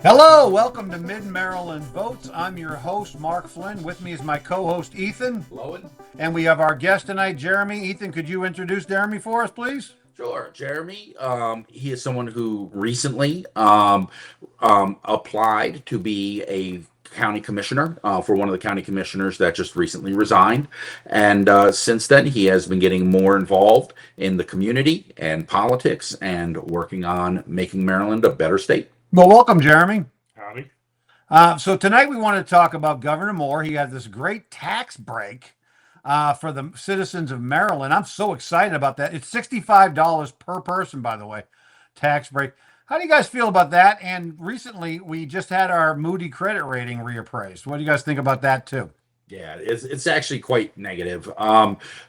Hello, welcome to Mid Maryland Votes. I'm your host, Mark Flynn. With me is my co host, Ethan. Lowen? And we have our guest tonight, Jeremy. Ethan, could you introduce Jeremy for us, please? Sure. Jeremy, he is someone who recently applied to be a county commissioner for one of the county commissioners that just recently resigned. And since then, he has been getting more involved in the community and politics and working on making Maryland a better state. Well, welcome, Jeremy. Howdy. So tonight we want to talk about Governor Moore. He had this great tax break for the citizens of Maryland. I'm so excited about that. It's $65 per person, by the way, tax break. How do you guys feel about that? And recently, we just had our Moody credit rating reappraised. What do you guys think about that, too? Yeah, it's actually quite negative.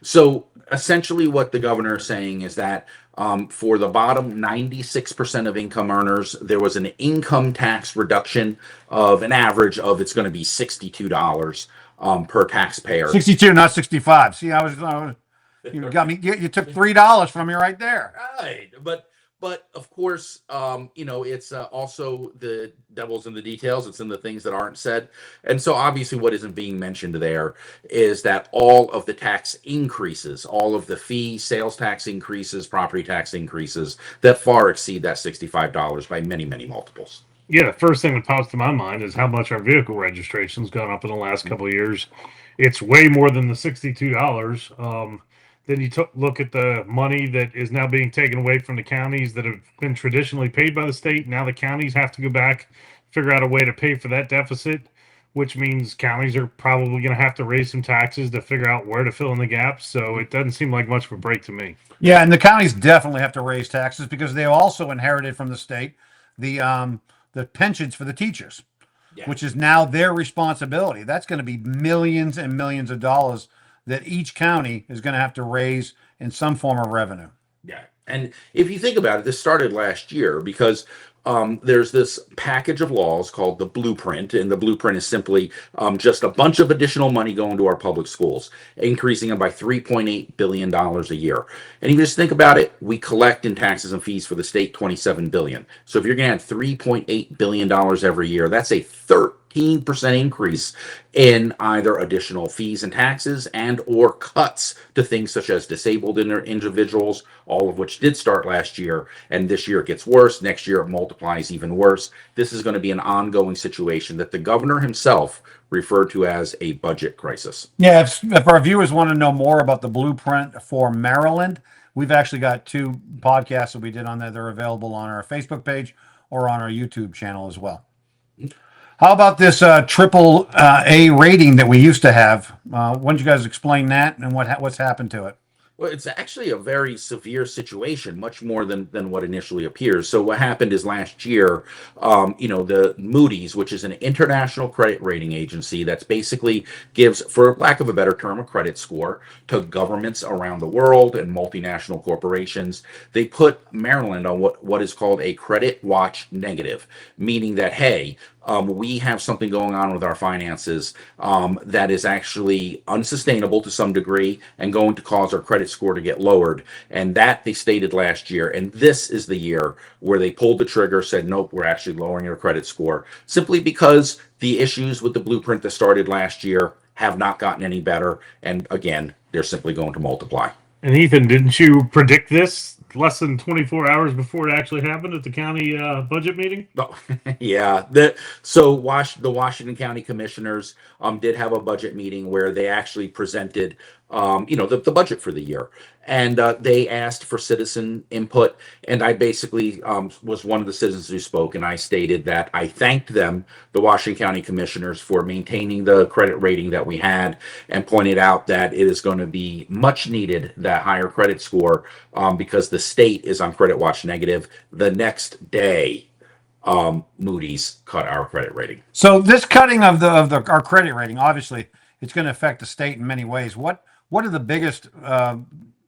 So essentially, what the governor is saying is that for the bottom 96% of income earners, there was an income tax reduction of an average of it's going to be $62 per taxpayer. 62, not 65. See, you got me. You took $3 from me right there. Right, but of course, it's also the devil's in the details. It's in the things that aren't said, and so obviously, what isn't being mentioned there is that all of the tax increases, all of the fee, sales tax increases, property tax increases, that far exceed that $65 by many, many multiples. Yeah, the first thing that pops to my mind is how much our vehicle registration's gone up in the last couple of years. It's way more than the $62. Then you look at the money that is now being taken away from the counties that have been traditionally paid by the state. Now the counties have to go back, figure out a way to pay for that deficit, which means counties are probably going to have to raise some taxes to figure out where to fill in the gaps. So it doesn't seem like much of a break to me. Yeah, and the counties definitely have to raise taxes because they also inherited from the state the pensions for the teachers, Yeah. which is now their responsibility. That's going to be millions and millions of dollars that each county is going to have to raise in some form of revenue. Yeah. And if you think about it, this started last year because there's this package of laws called the Blueprint, and the Blueprint is simply just a bunch of additional money going to our public schools, increasing them by $3.8 billion a year. And you just think about it, we collect in taxes and fees for the state $27 billion. So if you're going to add $3.8 billion every year, that's a 13% increase in either additional fees and taxes and or cuts to things such as disabled individuals, all of which did start last year, and this year it gets worse. Next year it multiplies even worse. This is going to be an ongoing situation that the governor himself referred to as a budget crisis. Yeah, if our viewers want to know more about the blueprint for Maryland, we've actually got two podcasts that we did on there. They're available on our Facebook page or on our YouTube channel as well. How about this triple A rating that we used to have? Why don't you guys explain that and what's happened to it? Well, it's actually a very severe situation, much more than what initially appears. So what happened is last year, the Moody's, which is an international credit rating agency that's basically gives, for lack of a better term, a credit score to governments around the world and multinational corporations. They put Maryland on what is called a credit watch negative, meaning that, hey, we have something going on with our finances that is actually unsustainable to some degree and going to cause our credit score to get lowered. And that they stated last year. And this is the year where they pulled the trigger, said, nope, we're actually lowering your credit score simply because the issues with the blueprint that started last year have not gotten any better. And again, they're simply going to multiply. And Ethan, didn't you predict this less than 24 hours before it actually happened at the county budget meeting? Oh, yeah. The Washington County Commissioners did have a budget meeting where they actually presented, the budget for the year, and they asked for citizen input. And I basically was one of the citizens who spoke, and I stated that I thanked them, the Washington County Commissioners, for maintaining the credit rating that we had, and pointed out that it is going to be much needed, that higher credit score, because the state is on credit watch negative. The next day, Moody's cut our credit rating. So this cutting of our credit rating, obviously, it's going to affect the state in many ways. What are the biggest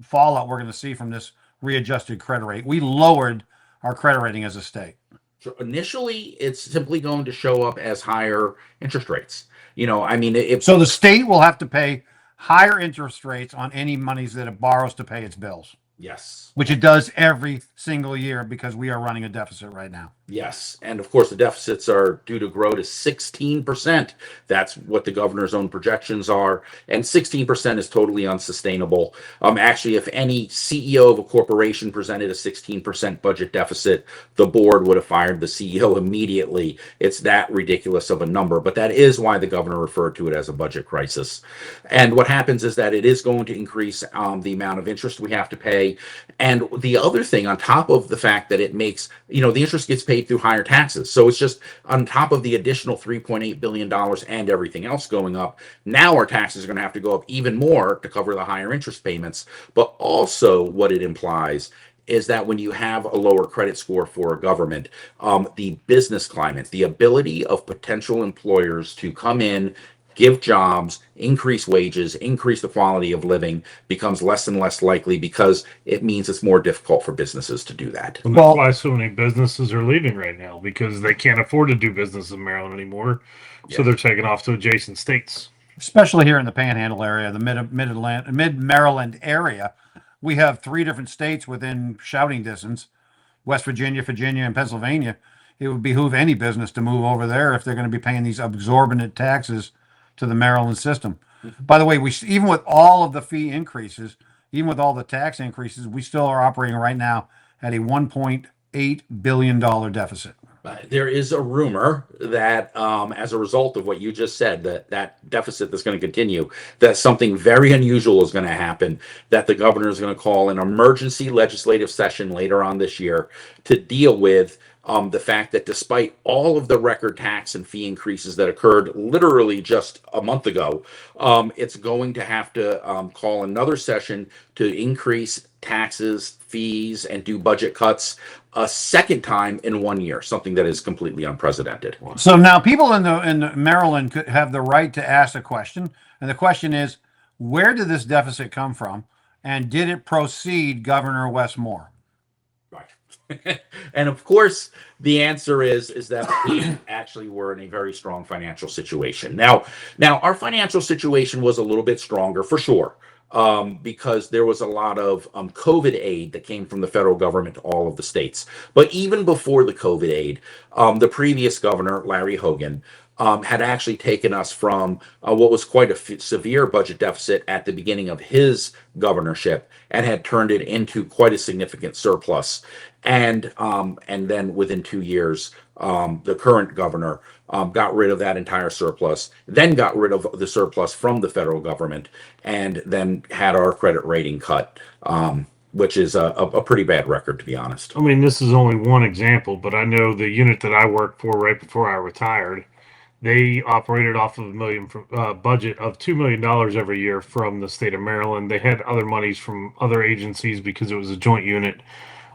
fallout we're going to see from this readjusted credit rate? We lowered our credit rating as a state. So initially, it's simply going to show up as higher interest rates. If So the state will have to pay higher interest rates on any monies that it borrows to pay its bills, yes, which it does every single year because we are running a deficit right now. Yes, and of course the deficits are due to grow to 16%. That's what the governor's own projections are, and 16% is totally unsustainable. Actually, if any CEO of a corporation presented a 16% budget deficit, the board would have fired the CEO immediately. It's that ridiculous of a number, but that is why the governor referred to it as a budget crisis. And what happens is that it is going to increase the amount of interest we have to pay. And the other thing, on top of the fact that it makes, the interest gets paid through higher taxes. So it's just on top of the additional $3.8 billion and everything else going up. Now our taxes are going to have to go up even more to cover the higher interest payments. But also, what it implies is that when you have a lower credit score for a government, the business climate, the ability of potential employers to come in, give jobs, increase wages, increase the quality of living becomes less and less likely because it means it's more difficult for businesses to do that. And Well- that's why so many businesses are leaving right now because they can't afford to do business in Maryland anymore. So Yeah. they're taking off to adjacent states. Especially here in the Panhandle area, the mid Maryland area. We have 3 different states within shouting distance: West Virginia, Virginia, and Pennsylvania. It would behoove any business to move over there if they're going to be paying these exorbitant taxes to the Maryland system. By the way, even with all of the fee increases, even with all the tax increases, we still are operating right now at a $1.8 billion deficit. There is a rumor that as a result of what you just said, that deficit that's going to continue, that something very unusual is going to happen, that the governor is going to call an emergency legislative session later on this year to deal with the fact that despite all of the record tax and fee increases that occurred literally just a month ago, it's going to have to call another session to increase taxes, fees, and do budget cuts a second time in 1 year, something that is completely unprecedented. So now people in Maryland could have the right to ask a question, and the question is, where did this deficit come from, and did it proceed Governor Wes Moore? Right. And of course, the answer is that we actually were in a very strong financial situation. Now our financial situation was a little bit stronger for sure. Because there was a lot of COVID aid that came from the federal government to all of the states. But even before the COVID aid, the previous governor, Larry Hogan, had actually taken us from what was quite a severe budget deficit at the beginning of his governorship and had turned it into quite a significant surplus. And then within 2 years, the current governor got rid of that entire surplus, then got rid of the surplus from the federal government, and then had our credit rating cut, which is a pretty bad record, to be honest. I mean, this is only one example, but I know the unit that I worked for right before I retired, they operated off of a budget of $2 million every year from the state of Maryland. They had other monies from other agencies because it was a joint unit.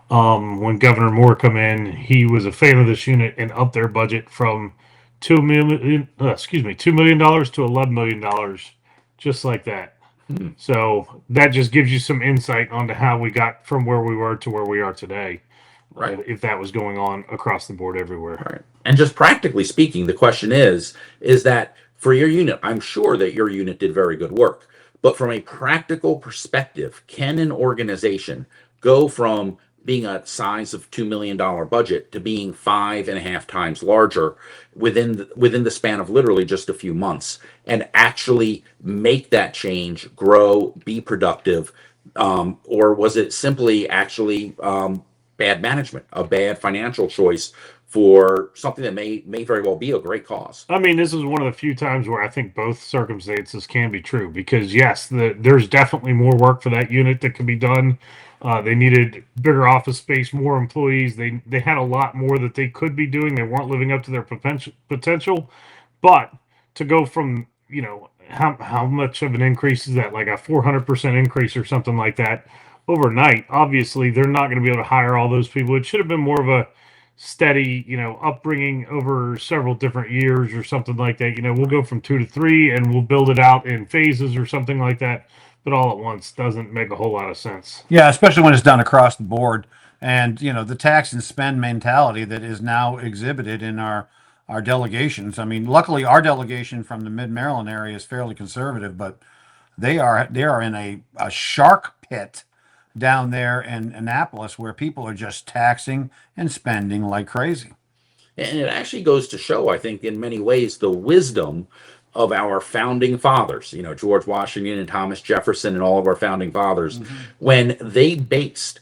When Governor Moore come in, he was a fan of this unit and upped their budget from $2 million to $11 million, just like that. Hmm. So that just gives you some insight onto how we got from where we were to where we are today. Right. If that was going on across the board everywhere. Right. And just practically speaking, the question is that for your unit, I'm sure that your unit did very good work. But from a practical perspective, can an organization go from being a size of $2 million budget to being 5.5 times larger within the span of literally just a few months, and actually make that change, grow, be productive, or was it simply actually bad management, a bad financial choice for something that may very well be a great cause? I mean, this is one of the few times where I think both circumstances can be true because yes, there's definitely more work for that unit that can be done. They needed bigger office space, more employees. They had a lot more that they could be doing. They weren't living up to their potential. But to go from, how much of an increase is that? Like a 400% increase or something like that overnight. Obviously, they're not going to be able to hire all those people. It should have been more of a steady, upbringing over several different years or something like that. We'll go from 2 to 3 and we'll build it out in phases or something like that. But all at once doesn't make a whole lot of sense. Yeah, especially when it's done across the board. And, the tax and spend mentality that is now exhibited in our delegations. I mean, luckily our delegation from the mid-Maryland area is fairly conservative, but they are in a shark pit down there in Annapolis where people are just taxing and spending like crazy. And it actually goes to show, I think, in many ways, the wisdom of our founding fathers, George Washington and Thomas Jefferson and all of our founding fathers, when they based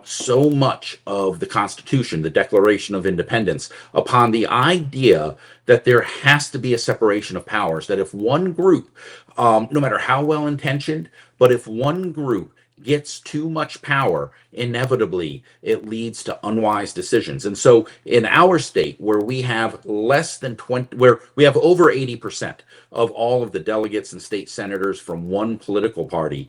so much of the Constitution, the Declaration of Independence, upon the idea that there has to be a separation of powers, that if one group, no matter how well intentioned, but if one group gets too much power, inevitably it leads to unwise decisions. And so in our state, where we have less than 20, where we have over 80% of all of the delegates and state senators from one political party,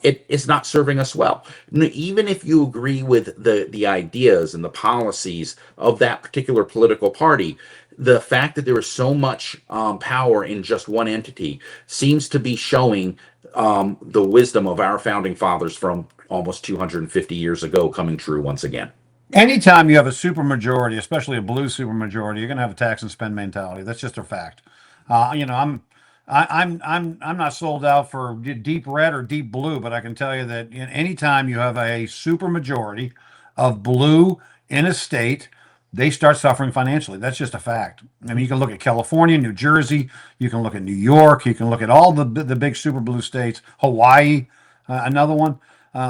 it is not serving us well. Even if you agree with the ideas and the policies of that particular political party, the fact that there is so much power in just one entity seems to be showing the wisdom of our founding fathers from almost 250 years ago coming true once again. Anytime you have a supermajority, especially a blue supermajority, you're going to have a tax and spend mentality. That's just a fact. I'm not sold out for deep red or deep blue, but I can tell you that anytime you have a supermajority of blue in a state, they start suffering financially. That's just a fact. I mean, you can look at California, New Jersey, you can look at New York, you can look at all the big super blue states, Hawaii, another one.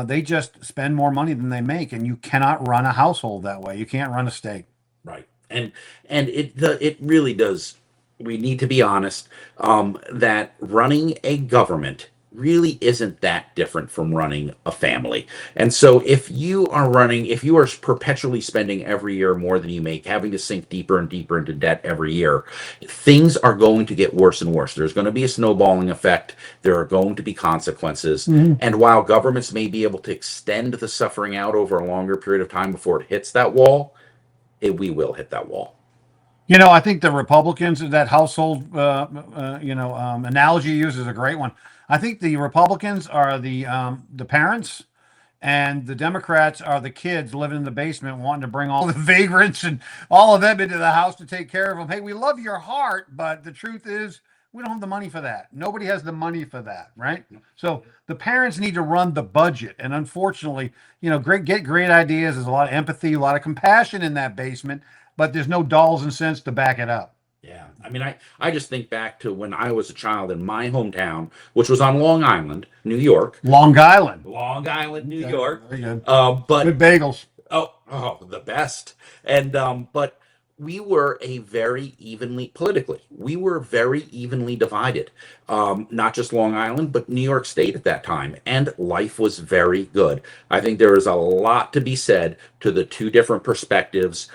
They just spend more money than they make, and you cannot run a household that way. You can't run a state. Right. And it really does. We need to be honest, that running a government really isn't that different from running a family. And so if you are perpetually spending every year more than you make, having to sink deeper and deeper into debt every year, things are going to get worse and worse. There's going to be a snowballing effect. There are going to be consequences. And while governments may be able to extend the suffering out over a longer period of time before it hits that wall, we will hit that wall. I think the Republicans, that household, analogy you use is a great one. I think the Republicans are the parents, and the Democrats are the kids living in the basement wanting to bring all the vagrants and all of them into the house to take care of them. Hey, we love your heart, but the truth is we don't have the money for that. Nobody has the money for that, right? So the parents need to run the budget. And unfortunately, get great ideas. There's a lot of empathy, a lot of compassion in that basement, but there's no dollars and cents to back it up. Yeah. I mean, I just think back to when I was a child in my hometown, which was on Long Island, New York. Long Island, New York. Very good. But Good bagels. Oh, the best. And but we were we were very evenly divided. Not just Long Island, but New York State at that time. And life was very good. I think there is a lot to be said to the two different perspectives,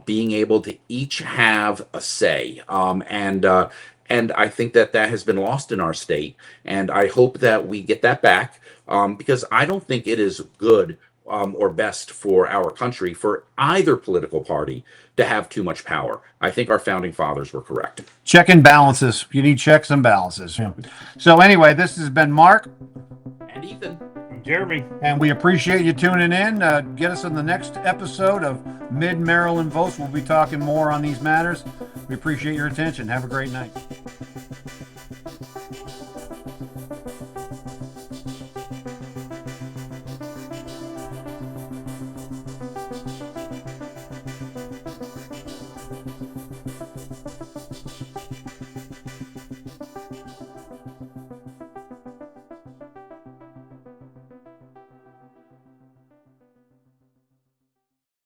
being able to each have a say. And I think that has been lost in our state. And I hope that we get that back, because I don't think it is good or best for our country for either political party to have too much power. I think our founding fathers were correct. Check and balances. You need checks and balances. Yeah. So anyway, this has been Mark And Ethan. Jeremy. and we appreciate you tuning in. Get us in the next episode of Mid-Maryland Votes. We'll be talking more on these matters. We appreciate your attention. Have a great night.